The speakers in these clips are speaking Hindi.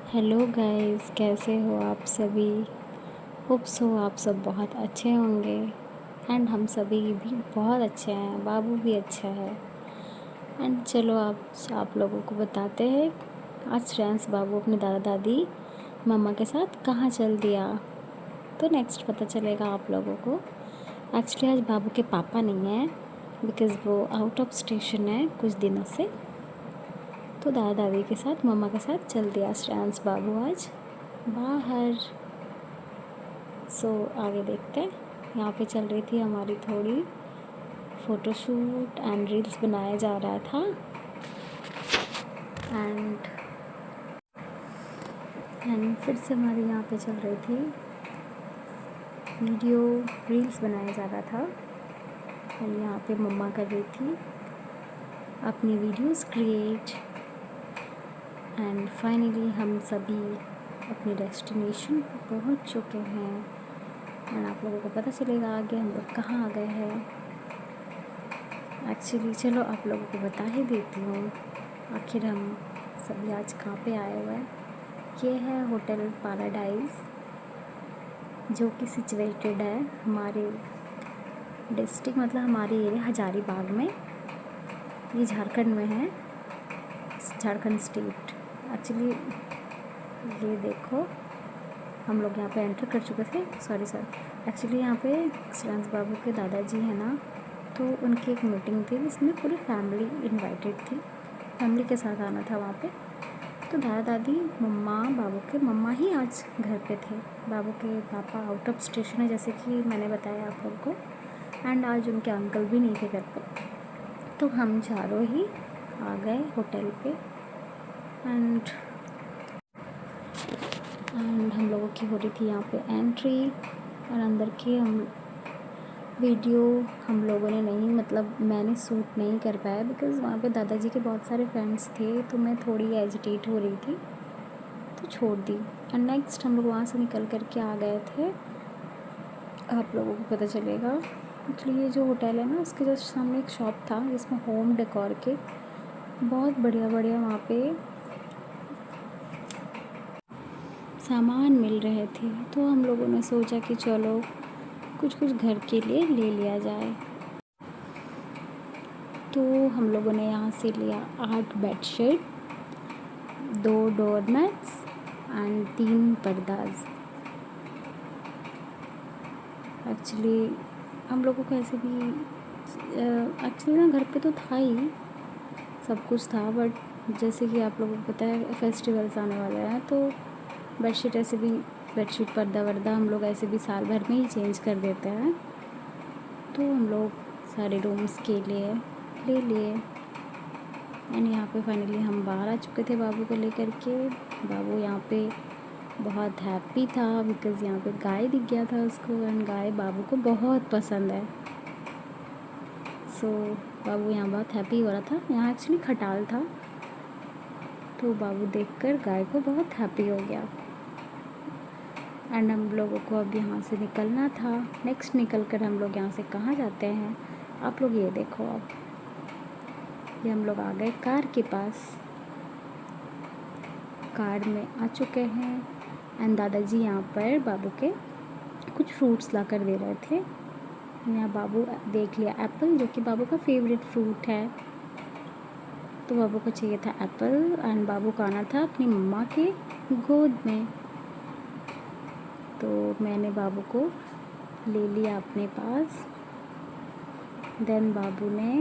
हेलो गाइस, कैसे हो आप सभी। होप्स हो आप सब बहुत अच्छे होंगे। एंड हम सभी भी बहुत अच्छे हैं, बाबू भी अच्छा है। एंड चलो आप लोगों को बताते हैं आज श्रेयांश बाबू अपने दादा दादी मम्मा के साथ कहाँ चल दिया। तो नेक्स्ट पता चलेगा आप लोगों को। एक्चुअली आज बाबू के पापा नहीं हैं बिकॉज़ वो आउट ऑफ स्टेशन है कुछ दिनों से। तो दादा दादी के साथ मम्मा के साथ चल दिया श्रेयांश बाबू आज बाहर। आगे देखते हैं। यहाँ पे चल रही थी हमारी थोड़ी फ़ोटोशूट एंड रील्स बनाया जा रहा था। एंड फिर से हमारी यहाँ पे चल रही थी वीडियो, रील्स बनाया जा रहा था। और यहाँ पे मम्मा कर रही थी अपनी वीडियोस क्रिएट। एंड फाइनली हम सभी अपने डेस्टिनेशन पर पहुँच चुके हैं। एंड आप लोगों को पता चलेगा आगे हम लोग कहाँ आ गए हैं। एक्चुअली चलो आप लोगों को बता ही देती हूँ आखिर हम सभी आज कहाँ पे आए हुए हैं। ये है होटल पैराडाइज जो कि सिचुएटेड है हमारे डिस्ट्रिक्ट, मतलब हमारे एरिया हजारीबाग में। ये झारखंड में है, झारखंड स्टेट। एक्चुअली ये देखो हम लोग यहाँ पे एंटर कर चुके थे। सॉरी सर, एक्चुअली यहाँ पे श्रेयांश बाबू के दादाजी हैं ना, तो उनकी एक मीटिंग थी जिसमें पूरी फैमिली इनवाइटेड थी। फैमिली के साथ आना था वहाँ पे। तो दादा दादी मम्मा, बाबू के मम्मा ही आज घर पे थे। बाबू के पापा आउट ऑफ स्टेशन है जैसे कि मैंने बताया आप लोगों को। एंड आज उनके अंकल भी नहीं थे घर पे, तो हम चारों ही आ गए होटल पे। एंड हम लोगों की हो रही थी यहाँ पे एंट्री। और अंदर की हम वीडियो हम लोगों ने नहीं, मतलब मैंने शूट नहीं कर पाया बिकॉज़ वहाँ पे दादाजी के बहुत सारे फ्रेंड्स थे, तो मैं थोड़ी एजिटेट हो रही थी तो छोड़ दी। एंड नेक्स्ट हम लोग वहाँ से निकल कर के आ गए थे। आप लोगों को पता चलेगा एक्चुअली ये जो होटल है ना, उसके जस्ट सामने एक शॉप था जिसमें होम डेकोर के बहुत बढ़िया बढ़िया वहाँ पे सामान मिल रहे थे। तो हम लोगों ने सोचा कि चलो कुछ घर के लिए ले लिया जाए। तो हम लोगों ने यहाँ से लिया 8 बेडशीट, 2 डोरमैट्स एंड 3 पर्दाज। एक्चुअली हम लोगों को ऐसे भी एक्चुअली ना घर पे तो था ही, सब कुछ था, बट जैसे कि आप लोगों को पता है फेस्टिवल्स आने वाले हैं तो बेडशीट ऐसे भी, बेडशीट पर्दा वर्दा हम लोग ऐसे भी साल भर में ही चेंज कर देते हैं। तो हम लोग सारे रूम्स के लिए ले लिए। एंड यहाँ पे फाइनली हम बाहर आ चुके थे बाबू को लेकर के। बाबू यहाँ पे बहुत हैप्पी था बिकॉज़ यहाँ पे गाय दिख गया था उसको। एंड गाय बाबू को बहुत पसंद है। बाबू यहाँ बहुत हैप्पी हो रहा था। यहाँ एक्चुअली खटाल था, तो बाबू देखकर गाय को बहुत हैप्पी हो गया। एंड हम लोगों को अब यहाँ से निकलना था। नेक्स्ट निकल कर हम लोग यहाँ से कहाँ जाते हैं आप लोग ये देखो। अब ये हम लोग आ गए कार के पास, कार में आ चुके हैं। एंड दादाजी यहाँ पर बाबू के कुछ फ्रूट्स ला कर दे रहे थे। यहाँ बाबू देख लिया एप्पल, जो कि बाबू का फेवरेट फ्रूट है, तो बाबू को चाहिए था एप्पल। एंड बाबू का आना था अपनी मम्मा के गोद में, तो मैंने बाबू को ले लिया अपने पास। देन बाबू ने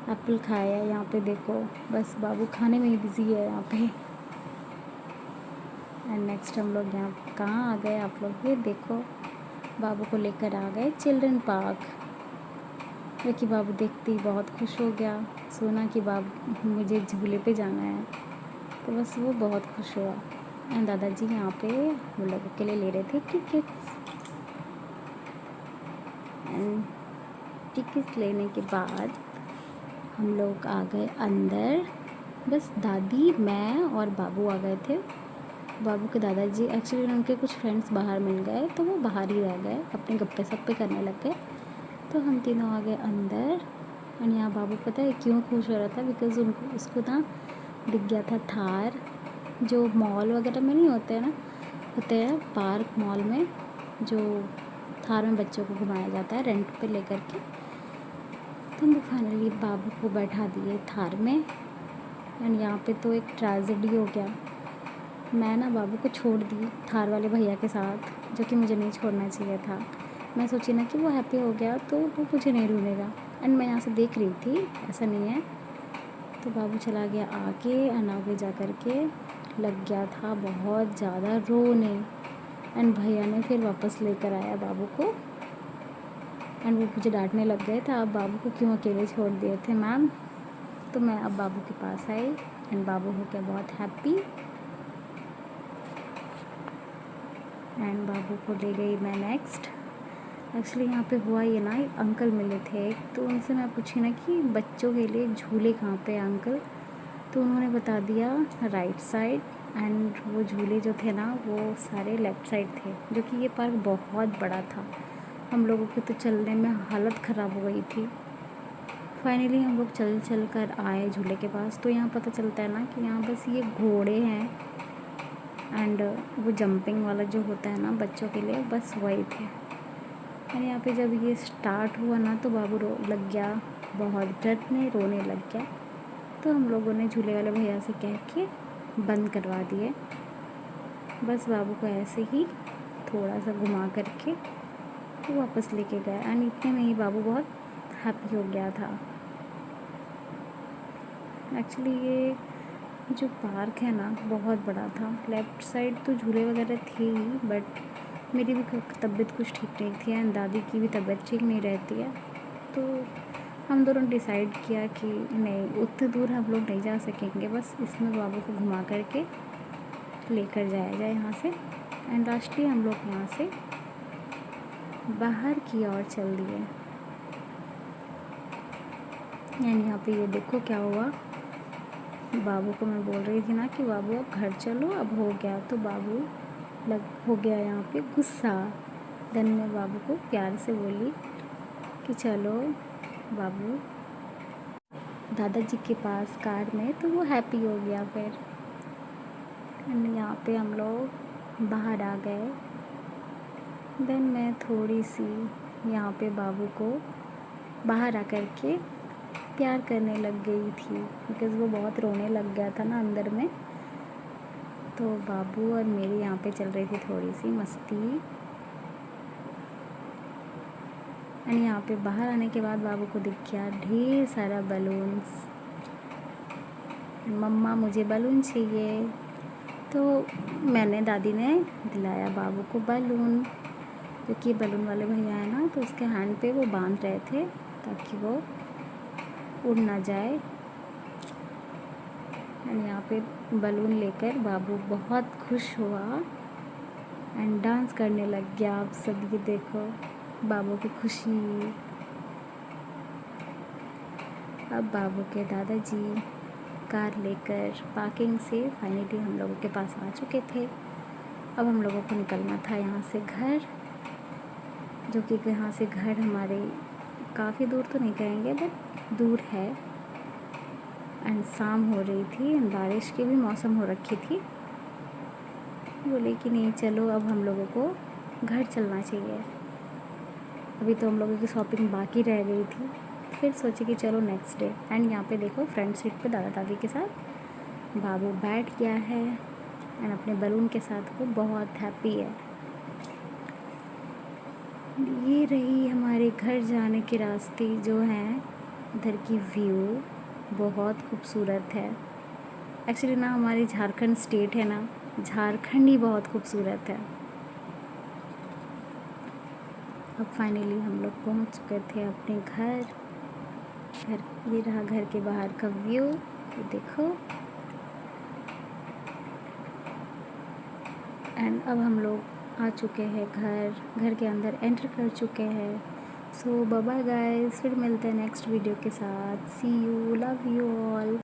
एप्पल खाया। यहाँ पे देखो बस बाबू खाने में ही बिज़ी है यहाँ पे। एंड नेक्स्ट हम लोग यहाँ कहाँ आ गए आप लोग ये देखो। बाबू को लेकर आ गए चिल्ड्रन पार्क, जो कि बाबू देखते ही बहुत खुश हो गया। सोना कि बाबू मुझे झूले पे जाना है, तो बस वो बहुत खुश हुआ। एंड दादाजी यहाँ पे हम लोगों के लिए ले रहे थे टिकट्स। एंड टिकट्स लेने के बाद हम लोग आ गए अंदर। बस दादी, मैं और बाबू आ गए थे। बाबू के दादाजी एक्चुअली उनके कुछ फ्रेंड्स बाहर मिल गए, तो वो बाहर ही रह गए, अपने गप्पे सप्पे करने लग गए। तो हम तीनों आ गए अंदर। एंड यहाँ बाबू पता है क्यों खुश हो रहा था, बिकॉज़ उसको ना दिख गया था थार। जो मॉल वगैरह में नहीं होते हैं ना, होते हैं पार्क मॉल में, जो थार में बच्चों को घुमाया जाता है रेंट पे लेकर के। तो हम फाइनली बाबू को बैठा दिए थार में। एंड यहाँ पे तो एक ट्रेजेडी हो गया। मैं ना बाबू को छोड़ दी थार वाले भैया के साथ, जो कि मुझे नहीं छोड़ना चाहिए था। मैं सोची ना कि वो हैप्पी हो गया तो वो मुझे नहीं ढूंढेगा। एंड मैं यहाँ से देख रही थी, ऐसा नहीं है। तो बाबू चला गया आगे, एंड आगे जा कर के लग गया था बहुत ज़्यादा रोने। एंड भैया ने फिर वापस लेकर आया बाबू को। एंड वो मुझे डांटने लग गए थे, आप बाबू को क्यों अकेले छोड़ दिए थे मैम। तो मैं अब बाबू के पास आई, एंड बाबू हो गया बहुत हैप्पी। एंड बाबू को ले गई मैं नेक्स्ट। एक्चुअली यहाँ पे हुआ ये ना, एक अंकल मिले थे, तो उनसे मैं पूछी ना कि बच्चों के लिए झूले कहाँ पे हैं अंकल। तो उन्होंने बता दिया राइट साइड। एंड वो झूले जो थे ना वो सारे लेफ़्ट साइड थे, जो कि ये पार्क बहुत बड़ा था। हम लोगों के तो चलने में हालत ख़राब हो गई थी। फाइनली हम लोग चल चल कर आए झूले के पास। तो यहाँ पता चलता है ना कि यहाँ बस ये घोड़े हैं, एंड वो जंपिंग वाला जो होता है ना बच्चों के लिए, बस वही थे। और यहाँ पे जब ये स्टार्ट हुआ ना तो बाबू रो लग गया, बहुत डरने रोने लग गया। तो हम लोगों ने झूले वाले भैया से कह के बंद करवा दिए। बस बाबू को ऐसे ही थोड़ा सा घुमा करके वो वापस लेके गया। एंड इतने में ही बाबू बहुत हैप्पी हो गया था। एक्चुअली ये जो पार्क है ना बहुत बड़ा था। लेफ़्ट साइड तो झूले वगैरह थे ही, बट मेरी भी तबीयत कुछ ठीक नहीं थी, एंड दादी की भी तबीयत ठीक नहीं रहती है। तो हम दोनों डिसाइड किया कि नहीं, उतनी दूर हम लोग नहीं जा सकेंगे, बस इसमें बाबू को घुमा करके लेकर जाया जाए यहाँ से। एंड लास्टली हम लोग यहाँ से बाहर की ओर चल दिए। एंड यहाँ पे ये देखो क्या हुआ। बाबू को मैं बोल रही थी ना कि बाबू अब घर चलो, अब हो गया। तो बाबू हो गया यहाँ पे गुस्सा। देन मैं बाबू को प्यार से बोली कि चलो बाबू दादाजी के पास कार में। तो वो हैप्पी हो गया फिर। एंड यहाँ पे हम लोग बाहर आ गए। देन मैं थोड़ी सी यहाँ पे बाबू को बाहर आकर के प्यार करने लग गई थी, बिकॉज़ वो बहुत रोने लग गया था ना अंदर में। तो बाबू और मेरी यहाँ पे चल रही थी थोड़ी सी मस्ती। एंड यहाँ पे बाहर आने के बाद बाबू को दिख गया ढेर सारा बलून्स। मम्मा मुझे बलून चाहिए। तो मैंने दादी ने दिलाया बाबू को बलून, क्योंकि बलून वाले भैया है ना, तो उसके हैंड पे वो बांध रहे थे ताकि वो उड़ ना जाए। एंड यहाँ पे बलून लेकर बाबू बहुत खुश हुआ एंड डांस करने लग गया। आप सब ये देखो बाबू की खुशी। अब बाबू के दादाजी कार लेकर पार्किंग से फाइनली हम लोगों के पास आ चुके थे। अब हम लोगों को निकलना था यहाँ से घर, जो कि यहाँ से घर हमारे काफ़ी दूर तो नहीं कहेंगे, बट दूर है। एंड शाम हो रही थी, बारिश की भी मौसम हो रखी थी। बोले कि नहीं चलो अब हम लोगों को घर चलना चाहिए। अभी तो हम लोगों की शॉपिंग बाकी रह गई थी। फिर सोचे कि चलो नेक्स्ट डे। एंड यहाँ पे देखो फ्रंट सीट पे दादा दादी के साथ बाबू बैठ गया है, एंड अपने बलून के साथ वो बहुत हैप्पी है। ये रही हमारे घर जाने के रास्ते जो हैं। इधर की व्यू बहुत खूबसूरत है। एक्चुअली ना हमारी झारखंड स्टेट है ना, झारखंड ही बहुत खूबसूरत है। अब फाइनली हम लोग पहुंच चुके थे अपने घर। ये रहा घर के बाहर का व्यू, ये देखो। एंड अब हम लोग आ चुके हैं घर के अंदर एंटर कर चुके हैं। सो बाय बाय गाइस, फिर मिलते हैं नेक्स्ट वीडियो के साथ। सी यू, लव यू ऑल।